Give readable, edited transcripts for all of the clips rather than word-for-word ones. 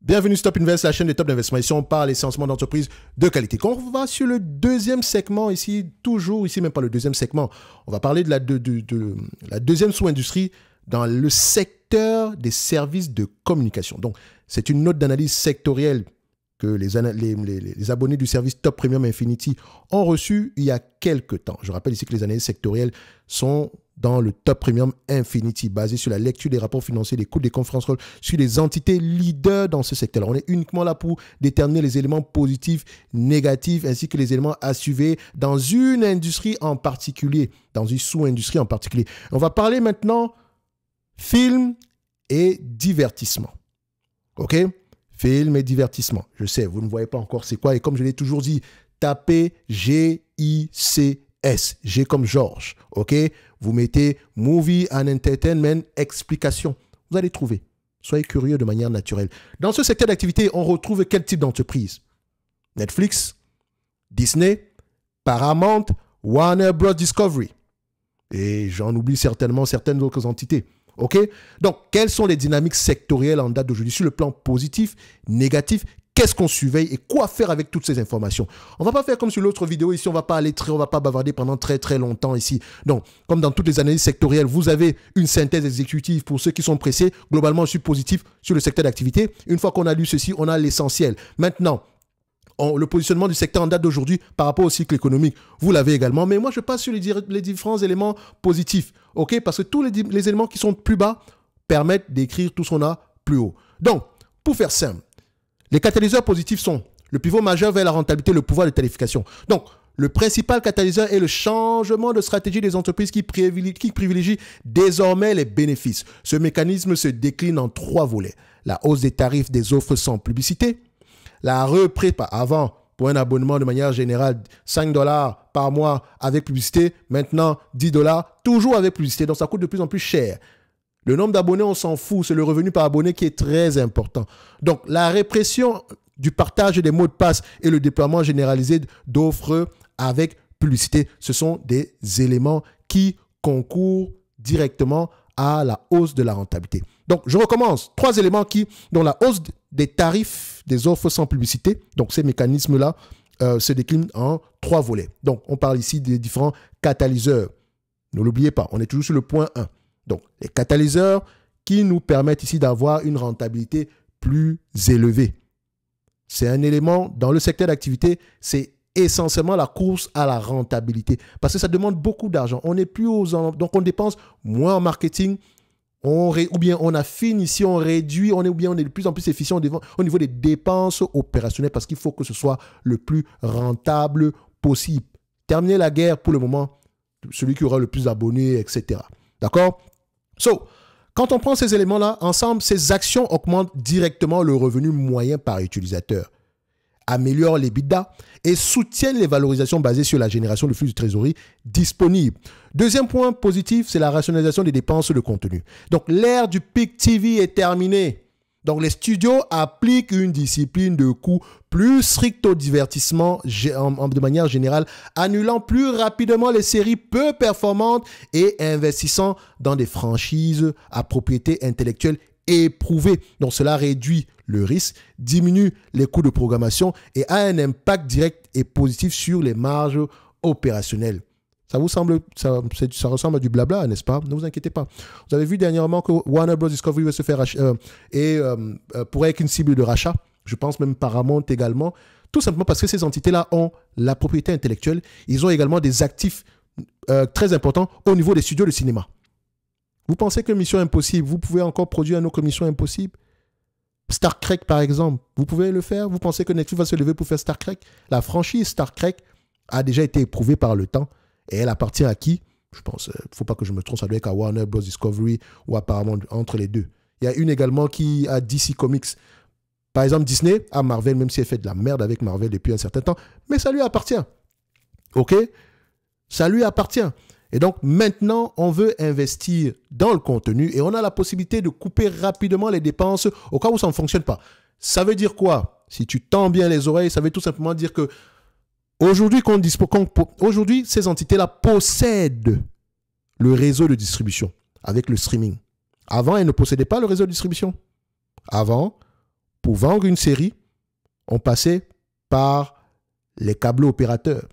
Bienvenue sur Top Invest, la chaîne des top d'investissement. Ici, on parle essentiellement d'entreprises de qualité. Quand on va sur le deuxième segment, ici, toujours ici, même pas le deuxième segment, on va parler de la deuxième sous-industrie dans le secteur des services de communication. Donc, c'est une note d'analyse sectorielle que les abonnés du service Top Premium Infinity ont reçu il y a quelques temps. Je rappelle ici que les analyses sectorielles sont dans le Top Premium Infinity, basé sur la lecture des rapports financiers, des coûts des conférences calls, sur les entités leaders dans ce secteur. On est uniquement là pour déterminer les éléments positifs, négatifs, ainsi que les éléments à suivre dans une industrie en particulier, dans une sous-industrie en particulier. On va parler maintenant film et divertissement. OK? Film et divertissement. Je sais, vous ne voyez pas encore c'est quoi. Et comme je l'ai toujours dit, tapez G-I-C-S. G comme Georges. OK? Vous mettez Movie and Entertainment Explication. Vous allez trouver. Soyez curieux de manière naturelle. Dans ce secteur d'activité, on retrouve quel type d'entreprise? Netflix, Disney, Paramount, Warner Bros. Discovery. Et j'en oublie certainement certaines autres entités. OK? Donc, quelles sont les dynamiques sectorielles en date d'aujourd'hui sur le plan positif, négatif? Qu'est-ce qu'on surveille et quoi faire avec toutes ces informations? On ne va pas faire comme sur l'autre vidéo ici, on va va pas bavarder pendant très très longtemps ici. Donc, comme dans toutes les analyses sectorielles, vous avez une synthèse exécutive pour ceux qui sont pressés. Globalement, je suis positif sur le secteur d'activité. Une fois qu'on a lu ceci, on a l'essentiel. Maintenant, le positionnement du secteur en date d'aujourd'hui par rapport au cycle économique, vous l'avez également. Mais moi, je passe sur les différents éléments positifs. OK? Parce que tous les éléments qui sont plus bas permettent d'écrire tout ce qu'on a plus haut. Donc, pour faire simple, les catalyseurs positifs sont le pivot majeur vers la rentabilité, le pouvoir de tarification. Donc, le principal catalyseur est le changement de stratégie des entreprises qui privilégient désormais les bénéfices. Ce mécanisme se décline en 3 volets. La hausse des tarifs des offres sans publicité, la reprise avant, pour un abonnement de manière générale, 5 $ par mois avec publicité, maintenant 10 $, toujours avec publicité, donc ça coûte de plus en plus cher. Le nombre d'abonnés, on s'en fout, c'est le revenu par abonné qui est très important. Donc, la répression du partage des mots de passe et le déploiement généralisé d'offres avec publicité, ce sont des éléments qui concourent directement à la hausse de la rentabilité. Donc, je recommence. 3 éléments dont la hausse des tarifs des offres sans publicité, donc ces mécanismes-là, se déclinent en 3 volets. Donc, on parle ici des différents catalyseurs. Ne l'oubliez pas, on est toujours sur le point 1. Donc, les catalyseurs qui nous permettent ici d'avoir une rentabilité plus élevée. C'est un élément dans le secteur d'activité, c'est essentiellement la course à la rentabilité. Parce que ça demande beaucoup d'argent. On n'est plus donc on dépense moins en marketing, ou bien on affine ici, on réduit, ou bien on est de plus en plus efficient au niveau des dépenses opérationnelles parce qu'il faut que ce soit le plus rentable possible. Terminer la guerre pour le moment, celui qui aura le plus d'abonnés, etc. D'accord? Quand on prend ces éléments-là ensemble, ces actions augmentent directement le revenu moyen par utilisateur, améliorent les l'EBITDA et soutiennent les valorisations basées sur la génération de flux de trésorerie disponibles. Deuxième point positif, c'est la rationalisation des dépenses de contenu. Donc, l'ère du Peak TV est terminée. Donc, les studios appliquent une discipline de coût plus stricte au divertissement de manière générale, annulant plus rapidement les séries peu performantes et investissant dans des franchises à propriété intellectuelle éprouvée. Donc, cela réduit le risque, diminue les coûts de programmation et a un impact direct et positif sur les marges opérationnelles. Ça vous semble, ça ressemble à du blabla, n'est-ce pas? Ne vous inquiétez pas. Vous avez vu dernièrement que Warner Bros. Discovery va se faire pourrait être une cible de rachat. Je pense même Paramount également. Tout simplement parce que ces entités-là ont la propriété intellectuelle. Ils ont également des actifs très importants au niveau des studios de cinéma. Vous pensez que Mission Impossible, vous pouvez encore produire une autre Mission Impossible? Star Trek, par exemple, vous pouvez le faire? Vous pensez que Netflix va se lever pour faire Star Trek? La franchise Star Trek a déjà été éprouvée par le temps. Et elle appartient à qui? Je pense, il ne faut pas que je me trompe, ça doit être à Warner Bros. Discovery ou apparemment entre les deux. Il y a une également qui a DC Comics. Par exemple, Disney a Marvel, même si elle fait de la merde avec Marvel depuis un certain temps, mais ça lui appartient. OK? Ça lui appartient. Et donc, maintenant, on veut investir dans le contenu et on a la possibilité de couper rapidement les dépenses au cas où ça ne fonctionne pas. Ça veut dire quoi? Si tu tends bien les oreilles, ça veut tout simplement dire que aujourd'hui, ces entités-là possèdent le réseau de distribution avec le streaming. Avant, elles ne possédaient pas le réseau de distribution. Avant, pour vendre une série, on passait par les câbles opérateurs.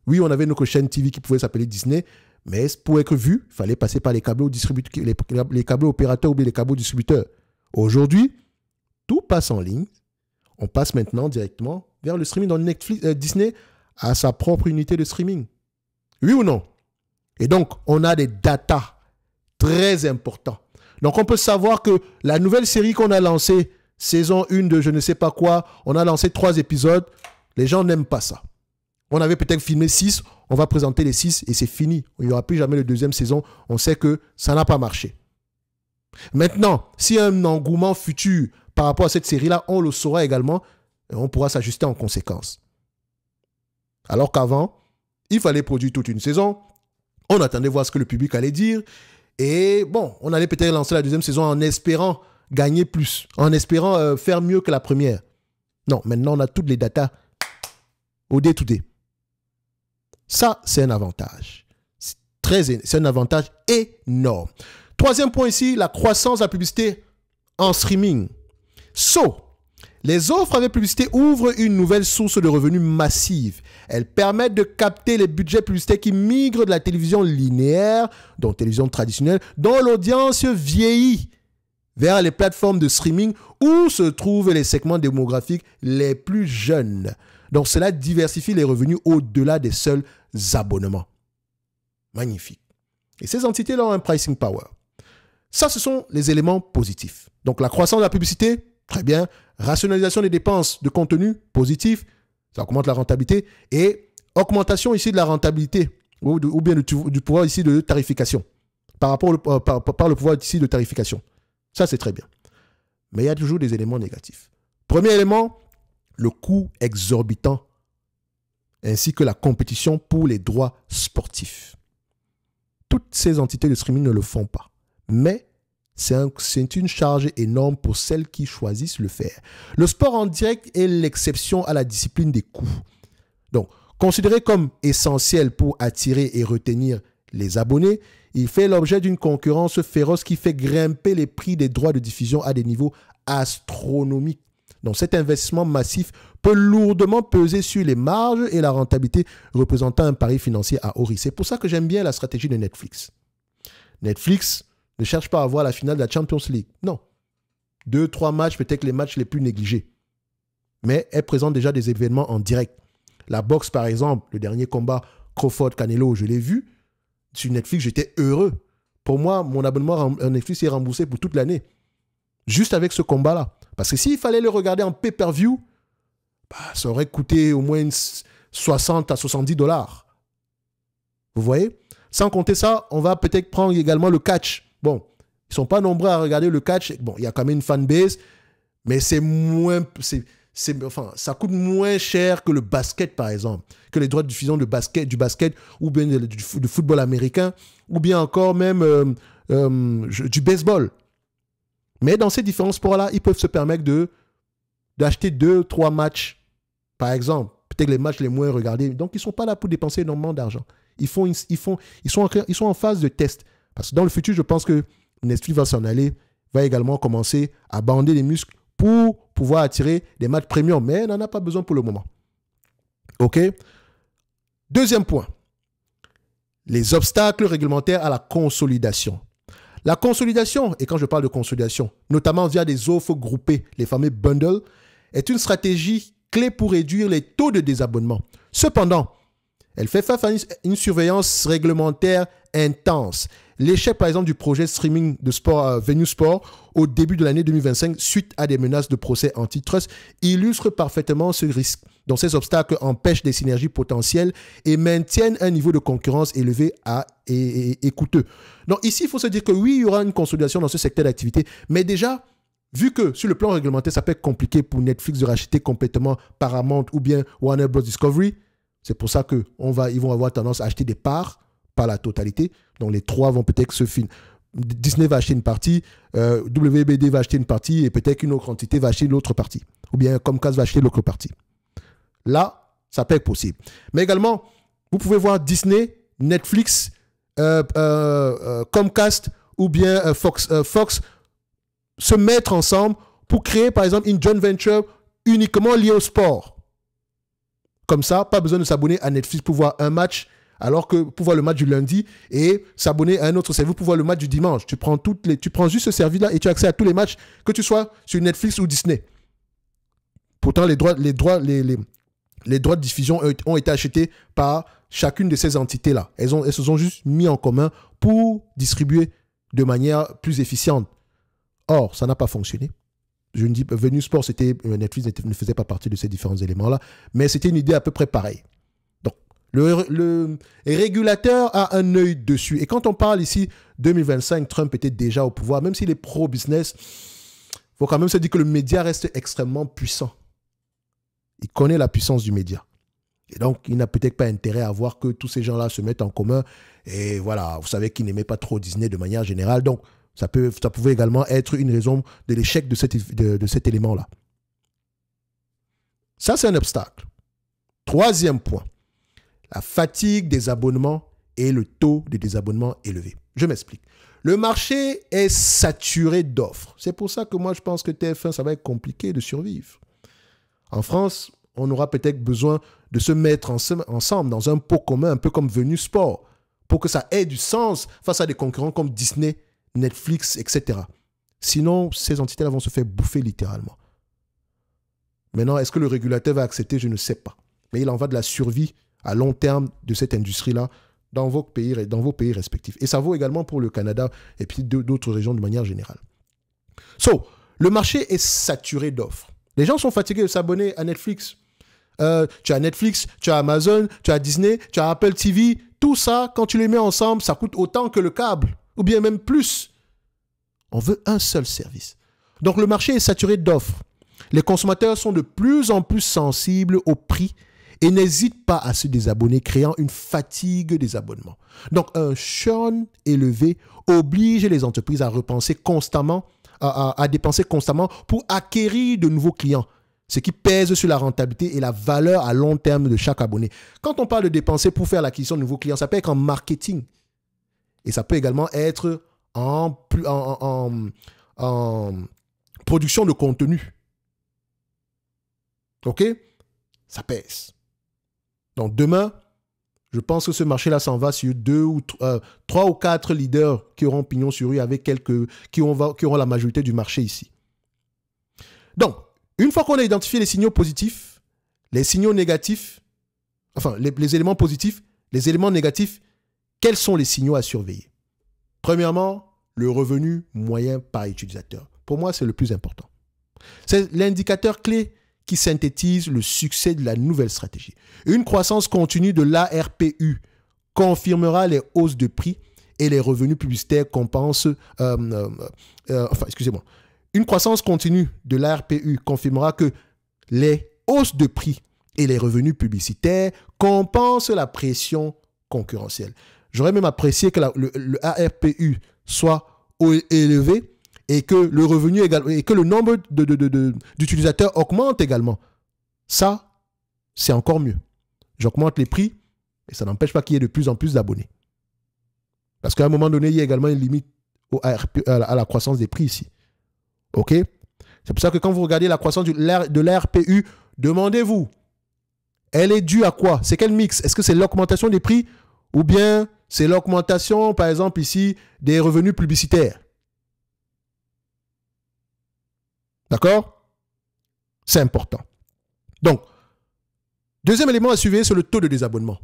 Oui, on avait notre chaîne TV qui pouvait s'appeler Disney, mais pour être vu, il fallait passer par les câbles les câbles opérateurs ou bien les câbles distributeurs. Aujourd'hui, tout passe en ligne. On passe maintenant directement vers le streaming. Donc Disney a sa propre unité de streaming. Oui ou non? Et donc, on a des datas très importants. Donc, on peut savoir que la nouvelle série qu'on a lancée, saison 1 de je ne sais pas quoi, on a lancé 3 épisodes. Les gens n'aiment pas ça. On avait peut-être filmé 6, on va présenter les 6 et c'est fini. Il n'y aura plus jamais de deuxième saison. On sait que ça n'a pas marché. Maintenant, s'il y a un engouement futur par rapport à cette série-là, on le saura également et on pourra s'ajuster en conséquence. Alors qu'avant, il fallait produire toute une saison. On attendait voir ce que le public allait dire. Et bon, on allait peut-être lancer la deuxième saison en espérant gagner plus, en espérant faire mieux que la première. Non, maintenant on a toutes les datas au day-to-day. Ça, c'est un avantage. C'est un avantage énorme. Troisième point ici, la croissance de la publicité en streaming. Les offres avec publicité ouvrent une nouvelle source de revenus massive. Elles permettent de capter les budgets publicitaires qui migrent de la télévision linéaire, donc télévision traditionnelle, dont l'audience vieillit, vers les plateformes de streaming où se trouvent les segments démographiques les plus jeunes. Donc cela diversifie les revenus au-delà des seuls abonnements. Magnifique. Et ces entités-là ont un pricing power. Ça, ce sont les éléments positifs. Donc la croissance de la publicité, très bien. Rationalisation des dépenses de contenu, positif. Ça augmente la rentabilité. Et augmentation ici de la rentabilité ou bien du pouvoir ici de tarification. Par le pouvoir ici de tarification. Ça, c'est très bien. Mais il y a toujours des éléments négatifs. Premier élément, le coût exorbitant ainsi que la compétition pour les droits sportifs. Toutes ces entités de streaming ne le font pas. Mais c'est une charge énorme pour celles qui choisissent le faire. Le sport en direct est l'exception à la discipline des coûts. Donc, considéré comme essentiel pour attirer et retenir les abonnés, il fait l'objet d'une concurrence féroce qui fait grimper les prix des droits de diffusion à des niveaux astronomiques. Donc cet investissement massif peut lourdement peser sur les marges et la rentabilité, représentant un pari financier à haut risque. C'est pour ça que j'aime bien la stratégie de Netflix. Netflix ne cherche pas à voir la finale de la Champions League. Non. 2-3 matchs, peut-être les matchs les plus négligés. Mais elle présente déjà des événements en direct. La boxe, par exemple, le dernier combat Crawford-Canelo, je l'ai vu. Sur Netflix, j'étais heureux. Pour moi, mon abonnement à Netflix est remboursé pour toute l'année. Juste avec ce combat-là. Parce que s'il fallait le regarder en pay-per-view, ça aurait coûté au moins 60 à 70 $. Vous voyez? Sans compter ça, on va peut-être prendre également le catch. Bon, ils ne sont pas nombreux à regarder le catch. Bon, il y a quand même une fanbase, mais c'est moins... ça coûte moins cher que le basket, par exemple, que les droits de diffusion du basket ou bien du football américain, ou bien encore même du baseball. Mais dans ces différents sports-là, ils peuvent se permettre d'acheter 2-3 matchs, par exemple, peut-être les matchs les moins regardés. Donc, ils ne sont pas là pour dépenser énormément d'argent. Ils sont en phase de test. Parce que dans le futur, je pense que Netflix va s'en aller, va également commencer à bander les muscles pour pouvoir attirer des matchs premium. Mais elle n'en a pas besoin pour le moment. OK? Deuxième point. Les obstacles réglementaires à la consolidation. La consolidation, et quand je parle de consolidation, notamment via des offres groupées, les fameux bundles, est une stratégie clé pour réduire les taux de désabonnement. Cependant, elle fait face à une surveillance réglementaire intense. L'échec, par exemple, du projet streaming de sport Venue Sport au début de l'année 2025, suite à des menaces de procès antitrust, illustre parfaitement ce risque. Donc, ces obstacles empêchent des synergies potentielles et maintiennent un niveau de concurrence élevé et coûteux. Donc, ici, il faut se dire que oui, il y aura une consolidation dans ce secteur d'activité, mais déjà, vu que sur le plan réglementaire, ça peut être compliqué pour Netflix de racheter complètement Paramount ou bien Warner Bros. Discovery, c'est pour ça qu'ils vont avoir tendance à acheter des parts, pas la totalité. Donc, les trois vont peut-être se finir. Disney va acheter une partie, WBD va acheter une partie et peut-être qu'une autre entité va acheter l'autre partie. Ou bien Comcast va acheter l'autre partie. Là, ça peut être possible. Mais également, vous pouvez voir Disney, Netflix, Comcast ou bien Fox se mettre ensemble pour créer, par exemple, une joint venture uniquement liée au sport. Comme ça, pas besoin de s'abonner à Netflix pour voir un match, alors que pour voir le match du lundi et s'abonner à un autre service pour voir le match du dimanche. Tu prends juste ce service-là et tu as accès à tous les matchs, que tu sois sur Netflix ou Disney. Pourtant, les droits de diffusion ont été achetés par chacune de ces entités-là. Elles se sont juste mis en commun pour distribuer de manière plus efficiente. Or, ça n'a pas fonctionné. Je ne dis pas, Venue Sport, Netflix ne faisait pas partie de ces différents éléments-là, mais c'était une idée à peu près pareille. Donc, le régulateur a un œil dessus. Et quand on parle ici, 2025, Trump était déjà au pouvoir, même s'il est pro-business, il faut quand même se dire que le média reste extrêmement puissant. Il connaît la puissance du média. Et donc, il n'a peut-être pas intérêt à voir que tous ces gens-là se mettent en commun. Et voilà, vous savez qu'il n'aimait pas trop Disney de manière générale. Donc, ça pouvait également être une raison de l'échec de cet élément-là. Ça, c'est un obstacle. Troisième point, la fatigue des abonnements et le taux de désabonnement élevé. Je m'explique. Le marché est saturé d'offres. C'est pour ça que moi, je pense que TF1, ça va être compliqué de survivre. En France, on aura peut-être besoin de se mettre ensemble dans un pot commun, un peu comme Venue Sport, pour que ça ait du sens face à des concurrents comme Disney, Netflix, etc. Sinon, ces entités-là vont se faire bouffer littéralement. Maintenant, est-ce que le régulateur va accepter? Je ne sais pas. Mais il en va de la survie à long terme de cette industrie-là dans vos pays respectifs. Et ça vaut également pour le Canada et puis d'autres régions de manière générale. Le marché est saturé d'offres. Les gens sont fatigués de s'abonner à Netflix. Tu as Netflix, tu as Amazon, tu as Disney, tu as Apple TV. Tout ça, quand tu les mets ensemble, ça coûte autant que le câble. Ou bien même plus. On veut un seul service. Donc le marché est saturé d'offres. Les consommateurs sont de plus en plus sensibles au prix et n'hésitent pas à se désabonner, créant une fatigue des abonnements. Donc un churn élevé oblige les entreprises à repenser constamment, à dépenser constamment pour acquérir de nouveaux clients, ce qui pèse sur la rentabilité et la valeur à long terme de chaque abonné. Quand on parle de dépenser pour faire l'acquisition de nouveaux clients, ça peut être en marketing. Et ça peut également être en production de contenu. OK? Ça pèse. Donc demain, je pense que ce marché-là s'en va sur 3 ou 4 leaders qui auront pignon sur rue avec qui auront la majorité du marché ici. Donc, une fois qu'on a identifié les signaux positifs, les signaux négatifs, enfin les éléments positifs, les éléments négatifs, quels sont les signaux à surveiller? Premièrement, le revenu moyen par utilisateur. Pour moi, c'est le plus important. C'est l'indicateur clé qui synthétise le succès de la nouvelle stratégie. Une croissance continue de l'ARPU confirmera les hausses de prix et les revenus publicitaires compensent... Une croissance continue de l'ARPU confirmera que les hausses de prix et les revenus publicitaires compensent la pression concurrentielle. J'aurais même apprécié que le ARPU soit élevé et que le revenu et que le nombre d'utilisateurs augmente également. Ça, c'est encore mieux. J'augmente les prix et ça n'empêche pas qu'il y ait de plus en plus d'abonnés. Parce qu'à un moment donné, il y a également une limite à la croissance des prix ici. OK? C'est pour ça que quand vous regardez la croissance de l'ARPU, demandez-vous, elle est due à quoi? C'est quel mix? Est-ce que c'est l'augmentation des prix ou bien c'est l'augmentation, par exemple ici, des revenus publicitaires? D'accord? C'est important. Donc, deuxième élément à suivre, c'est le taux de désabonnement.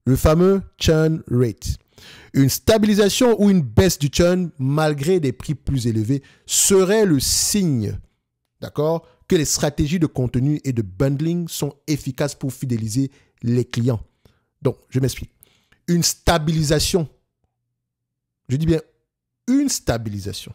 Le fameux churn rate. Une stabilisation ou une baisse du churn, malgré des prix plus élevés, serait le signe, d'accord, que les stratégies de contenu et de bundling sont efficaces pour fidéliser les clients. Donc, je m'explique. Une stabilisation, je dis bien une stabilisation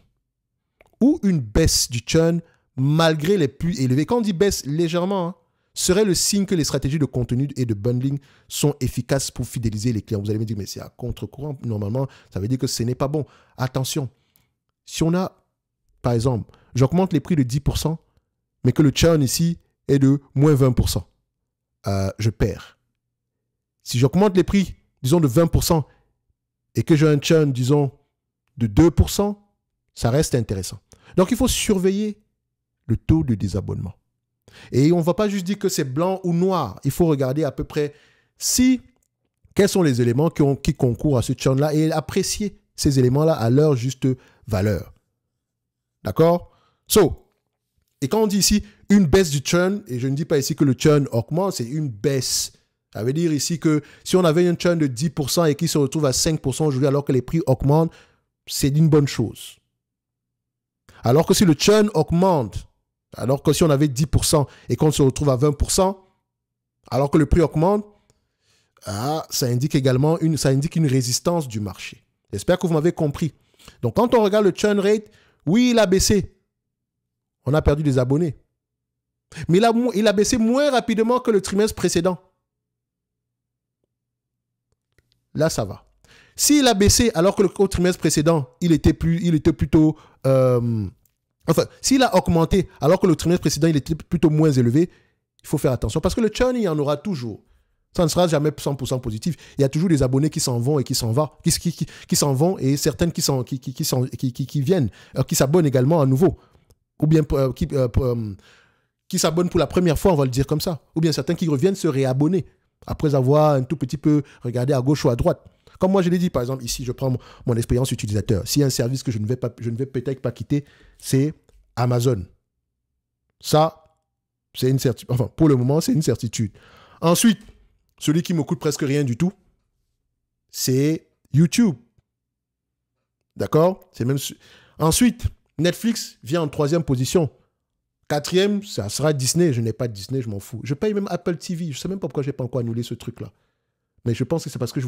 ou une baisse du churn malgré les plus élevés. Quand on dit baisse légèrement, serait le signe que les stratégies de contenu et de bundling sont efficaces pour fidéliser les clients. Vous allez me dire, mais c'est à contre-courant. Normalement, ça veut dire que ce n'est pas bon. Attention, si on a, par exemple, j'augmente les prix de 10%, mais que le churn ici est de moins 20%, je perds. Si j'augmente les prix, disons, de 20% et que j'ai un churn, disons, de 2%, ça reste intéressant. Donc, il faut surveiller le taux de désabonnement. Et on ne va pas juste dire que c'est blanc ou noir. Il faut regarder à peu près quels sont les éléments qui concourent à ce churn-là et apprécier ces éléments-là à leur juste valeur. D'accord? Et quand on dit ici une baisse du churn, et je ne dis pas ici que le churn augmente, c'est une baisse. Ça veut dire ici que si on avait un churn de 10% et qui se retrouve à 5% aujourd'hui alors que les prix augmentent, c'est une bonne chose. Alors que si le churn augmente, alors que si on avait 10% et qu'on se retrouve à 20%, alors que le prix augmente, ça indique également une résistance du marché. J'espère que vous m'avez compris. Donc, quand on regarde le churn rate, oui, il a baissé. On a perdu des abonnés. Mais il a baissé moins rapidement que le trimestre précédent. Là, ça va. S'il a baissé alors que au trimestre précédent, il était plutôt... s'il a augmenté alors que le trimestre précédent, il était plutôt moins élevé, il faut faire attention. Parce que le churn, il y en aura toujours. Ça ne sera jamais 100% positif. Il y a toujours des abonnés qui s'en vont et qui s'en vont. Qui s'en vont et certaines qui viennent, qui s'abonnent également à nouveau. Ou bien qui s'abonnent pour la première fois, on va le dire comme ça. Ou bien certains qui reviennent se réabonner après avoir un tout petit peu regardé à gauche ou à droite. Comme moi, je l'ai dit, par exemple, ici, je prends mon expérience utilisateur. S'il y a un service que je ne vais peut-être pas quitter, c'est Amazon. Ça, c'est une certitude. Enfin, pour le moment, c'est une certitude. Ensuite, celui qui me coûte presque rien du tout, c'est YouTube. D'accord? Ensuite, Netflix vient en 3e position. 4e, ça sera Disney. Je n'ai pas de Disney, je m'en fous. Je paye même Apple TV. Je ne sais même pas pourquoi je n'ai pas encore annulé ce truc-là. Mais je pense que c'est parce que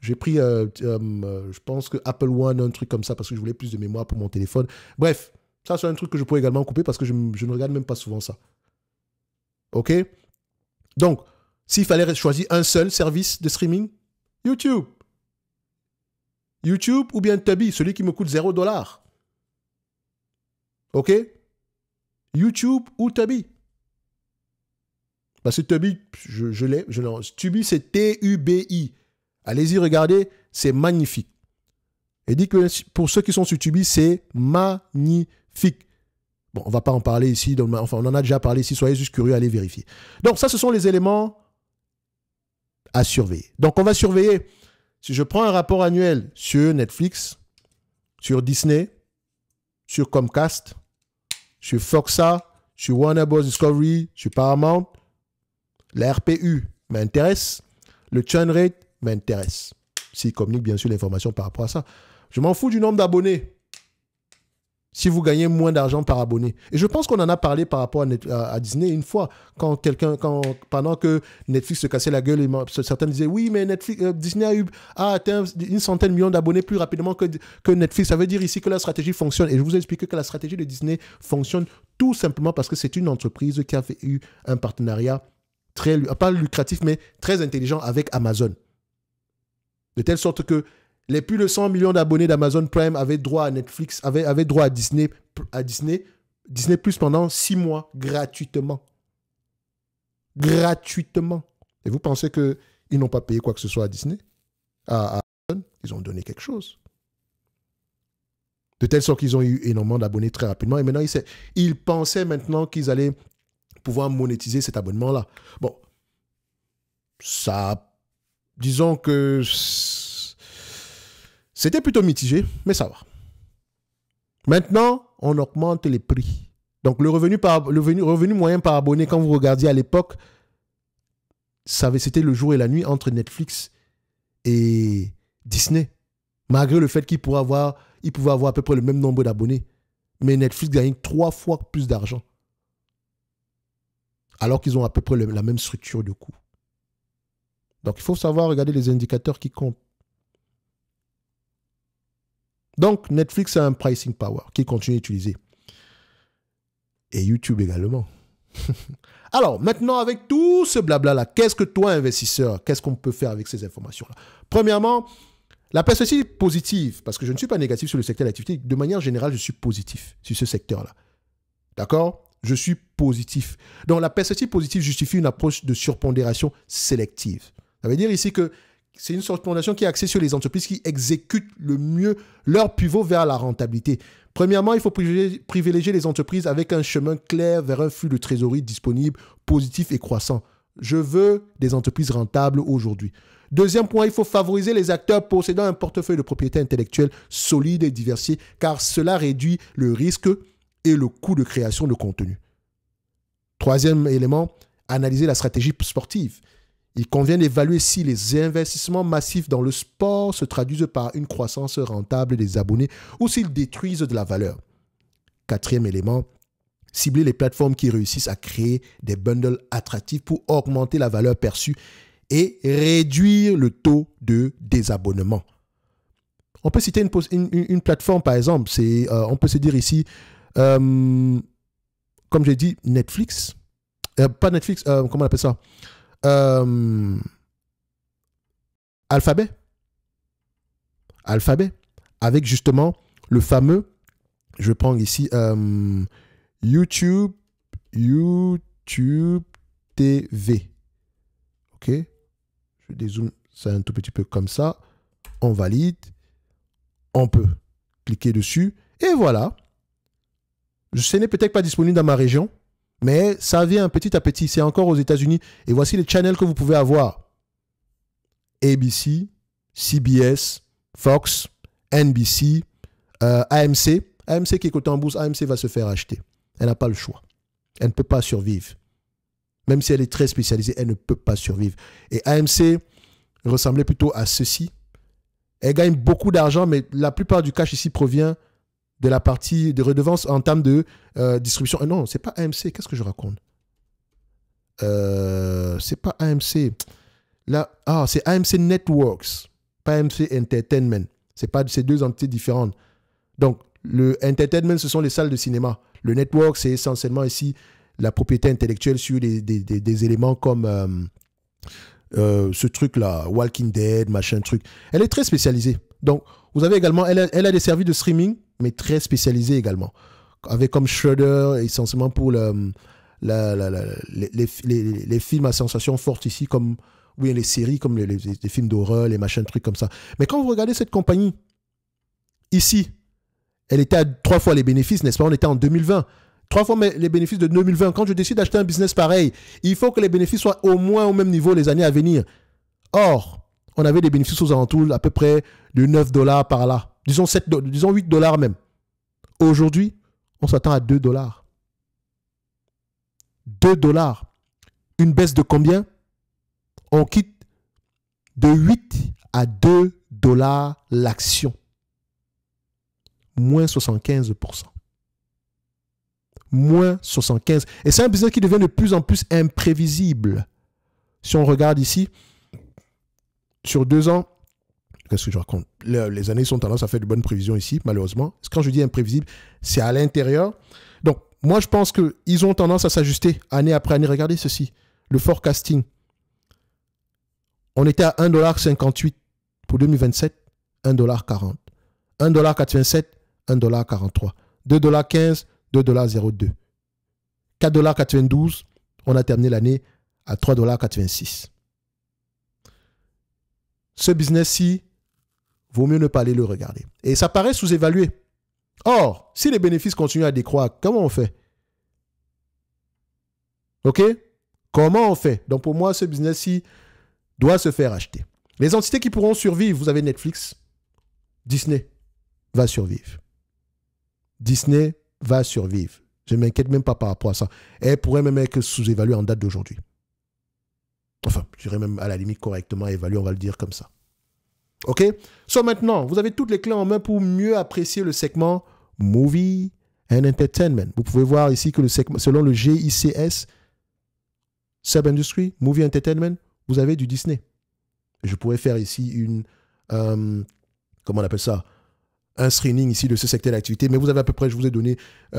j'ai pris, je pense que Apple One, un truc comme ça, parce que je voulais plus de mémoire pour mon téléphone. Bref, ça c'est un truc que je pourrais également couper parce que je ne regarde même pas souvent ça. OK? Donc, s'il fallait choisir un seul service de streaming, YouTube. YouTube ou bien Tubi, celui qui me coûte $0. OK? YouTube ou Tubi. Parce que Tubi, je l'ai. Tubi, c'est T-U-B-I. Allez-y, regardez, c'est magnifique. Et dit que pour ceux qui sont sur Tubi, c'est magnifique. Bon, on ne va pas en parler ici. Enfin, on en a déjà parlé ici. Soyez juste curieux, allez vérifier. Donc, ça, ce sont les éléments à surveiller. Donc, on va surveiller. Si je prends un rapport annuel sur Netflix, sur Disney, sur Comcast, sur Foxa, sur Warner Bros. Discovery, sur Paramount, la RPU m'intéresse, le churn rate m'intéresse. S'il communique bien sûr l'information par rapport à ça. Je m'en fous du nombre d'abonnés. Si vous gagnez moins d'argent par abonné. Et je pense qu'on en a parlé par rapport à Disney une fois, pendant que Netflix se cassait la gueule, certains disaient oui, mais Disney a atteint une centaine de millions d'abonnés plus rapidement que Netflix. Ça veut dire ici que la stratégie fonctionne. Et je vous ai expliqué que la stratégie de Disney fonctionne tout simplement parce que c'est une entreprise qui a eu un partenariat pas lucratif, mais très intelligent avec Amazon. De telle sorte que les plus de 100 millions d'abonnés d'Amazon Prime avaient droit à Netflix, avaient droit à Disney Plus pendant 6 mois, gratuitement. Gratuitement. Et vous pensez qu'ils n'ont pas payé quoi que ce soit à Disney? À Amazon? Ils ont donné quelque chose. De telle sorte qu'ils ont eu énormément d'abonnés très rapidement. Et maintenant, ils pensaient maintenant qu'ils allaient pouvoir monétiser cet abonnement-là. Bon, ça, disons que c'était plutôt mitigé, mais ça va. Maintenant, on augmente les prix. Donc, le revenu moyen par abonné, quand vous regardiez à l'époque, c'était le jour et la nuit entre Netflix et Disney. Malgré le fait qu'ils pouvaient avoir à peu près le même nombre d'abonnés. Mais Netflix gagne 3 fois plus d'argent. Alors qu'ils ont à peu près la même structure de coût. Donc, il faut savoir regarder les indicateurs qui comptent. Donc, Netflix a un pricing power qu'il continue d'utiliser. Et YouTube également. Alors, maintenant, avec tout ce blabla-là, qu'est-ce que toi, investisseur, qu'est-ce qu'on peut faire avec ces informations-là? Premièrement, la perspective positive, parce que je ne suis pas négatif sur le secteur d'activité, de manière générale, je suis positif sur ce secteur-là. D'accord? Je suis positif. Donc, la perspective positive justifie une approche de surpondération sélective. Ça veut dire ici que C'est une fondation qui est axée sur les entreprises qui exécutent le mieux leur pivot vers la rentabilité. Premièrement, il faut privilégier les entreprises avec un chemin clair vers un flux de trésorerie disponible, positif et croissant. Je veux des entreprises rentables aujourd'hui. Deuxième point, il faut favoriser les acteurs possédant un portefeuille de propriété intellectuelle solide et diversifié, car cela réduit le risque et le coût de création de contenu. Troisième élément, analyser la stratégie sportive. Il convient d'évaluer si les investissements massifs dans le sport se traduisent par une croissance rentable des abonnés ou s'ils détruisent de la valeur. Quatrième élément, cibler les plateformes qui réussissent à créer des bundles attractifs pour augmenter la valeur perçue et réduire le taux de désabonnement. On peut citer une plateforme, par exemple, on peut se dire ici, comme j'ai dit, Netflix. Pas Netflix, comment on appelle ça? Alphabet. Alphabet. Avec justement le fameux, je prends ici, YouTube TV. OK. Je dézoome ça un tout petit peu comme ça. On valide. On peut cliquer dessus. Et voilà. Ce n'est peut-être pas disponible dans ma région, mais ça vient petit à petit. C'est encore aux États-Unis. Et voici les channels que vous pouvez avoir. ABC, CBS, Fox, NBC, AMC. AMC qui est coté en bourse, AMC va se faire acheter. Elle n'a pas le choix. Elle ne peut pas survivre. Même si elle est très spécialisée, elle ne peut pas survivre. Et AMC ressemblait plutôt à ceci. Elle gagne beaucoup d'argent, mais la plupart du cash ici provient de la partie de redevance en termes de distribution. Non, c'est pas AMC. Qu'est-ce que je raconte? C'est pas AMC. Là, c'est AMC Networks, pas AMC Entertainment. C'est deux entités différentes. Donc, le entertainment, ce sont les salles de cinéma. Le network, c'est essentiellement ici la propriété intellectuelle sur des éléments comme ce truc-là, Walking Dead, machin truc. Elle est très spécialisée. Donc, vous avez également, elle a des services de streaming, mais très spécialisés également. Avec comme Shudder, essentiellement pour les films à sensation forte ici, comme les séries, comme les films d'horreur, les machins trucs comme ça. Mais quand vous regardez cette compagnie, ici, elle était à 3 fois les bénéfices, n'est-ce pas? On était en 2020. 3 fois les bénéfices de 2020. Quand je décide d'acheter un business pareil, il faut que les bénéfices soient au moins au même niveau les années à venir. Or, on avait des bénéfices aux alentours à peu près de 9 $ par là. Disons 8 $ même. Aujourd'hui, on s'attend à 2 $. 2 $. Une baisse de combien? On quitte de 8 à 2 $ l'action. Moins 75%. Moins 75%. Et c'est un business qui devient de plus en plus imprévisible. Si on regarde ici, sur 2 ans, qu'est-ce que je raconte? Les années sont tendance à faire de bonnes prévisions ici, malheureusement. Quand je dis imprévisible, c'est à l'intérieur. Donc, moi, je pense qu'ils ont tendance à s'ajuster année après année. Regardez ceci, le forecasting. On était à 1,58 $ pour 2027, 1,40 $. 1,87 $, 1,43 $. 2,15 $, 2,02 $. 4,92 $, on a terminé l'année à 3,86 $. Ce business-ci, vaut mieux ne pas aller le regarder. Et ça paraît sous-évalué. Or, si les bénéfices continuent à décroître, comment on fait? OK? Comment on fait? Donc, pour moi, ce business-ci doit se faire acheter. Les entités qui pourront survivre, vous avez Netflix, Disney va survivre. Disney va survivre. Je ne m'inquiète même pas par rapport à ça. Elle pourrait même être sous-évaluée en date d'aujourd'hui. Enfin, je dirais même à la limite correctement évaluée, on va le dire comme ça. OK? So maintenant, vous avez toutes les clés en main pour mieux apprécier le segment Movie and Entertainment. Vous pouvez voir ici que le segment, selon le GICS, Sub-Industry, Movie Entertainment, vous avez du Disney. Je pourrais faire ici comment on appelle ça? Un screening ici de ce secteur d'activité, mais vous avez à peu près, je vous ai donné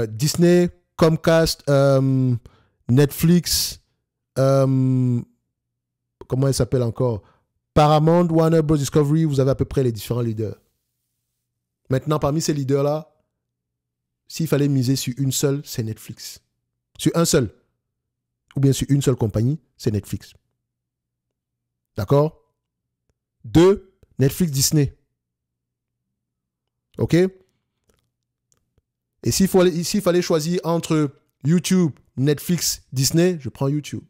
Disney, Comcast, Netflix, comment elle s'appelle encore? Paramount, Warner Bros. Discovery, vous avez à peu près les différents leaders. Maintenant, parmi ces leaders-là, s'il fallait miser sur une seule, c'est Netflix. Sur un seul, ou bien sur une seule compagnie, c'est Netflix. D'accord? 2, Netflix, Disney. OK? Et s'il fallait choisir entre YouTube, Netflix, Disney, je prends YouTube.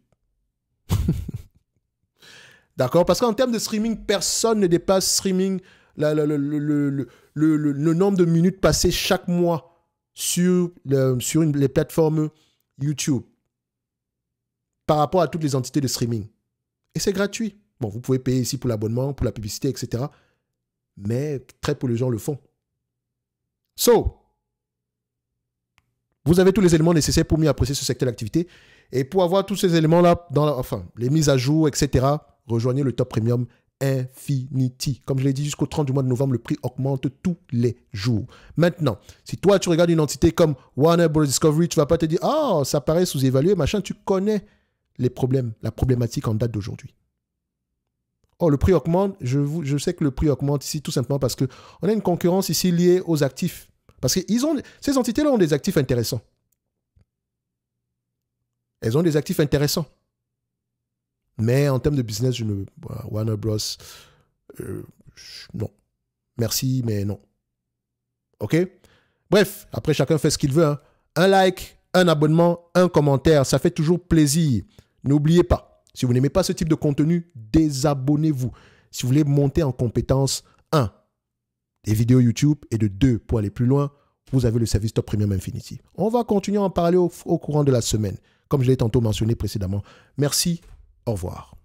D'accord? Parce qu'en termes de streaming, personne ne dépasse streaming le nombre de minutes passées chaque mois sur les plateformes YouTube par rapport à toutes les entités de streaming. Et c'est gratuit. Bon, vous pouvez payer ici pour l'abonnement, pour la publicité, etc. Mais très peu de gens le font. So, vous avez tous les éléments nécessaires pour mieux apprécier ce secteur d'activité. Et pour avoir tous ces éléments-là, les mises à jour, etc., rejoignez le Top Premium Infinity. Comme je l'ai dit, jusqu'au 30 du mois de novembre, le prix augmente tous les jours. Maintenant, si toi, tu regardes une entité comme Warner Bros. Discovery, tu ne vas pas te dire « Ah, ça paraît sous-évalué, machin ». Tu connais les problèmes, la problématique en date d'aujourd'hui. Oh, le prix augmente. Je sais que le prix augmente ici tout simplement parce qu'on a une concurrence ici liée aux actifs. Parce que ces entités-là ont des actifs intéressants. Elles ont des actifs intéressants. Mais en termes de business, Warner Bros. Non. Merci, mais non. OK? Bref, après, chacun fait ce qu'il veut. Hein. Un like, un abonnement, un commentaire, ça fait toujours plaisir. N'oubliez pas, si vous n'aimez pas ce type de contenu, désabonnez-vous. Si vous voulez monter en compétence, 1, des vidéos YouTube, et de 2, pour aller plus loin, vous avez le service Top Premium Infinity. On va continuer à en parler au courant de la semaine, comme je l'ai tantôt mentionné précédemment. Merci, au revoir.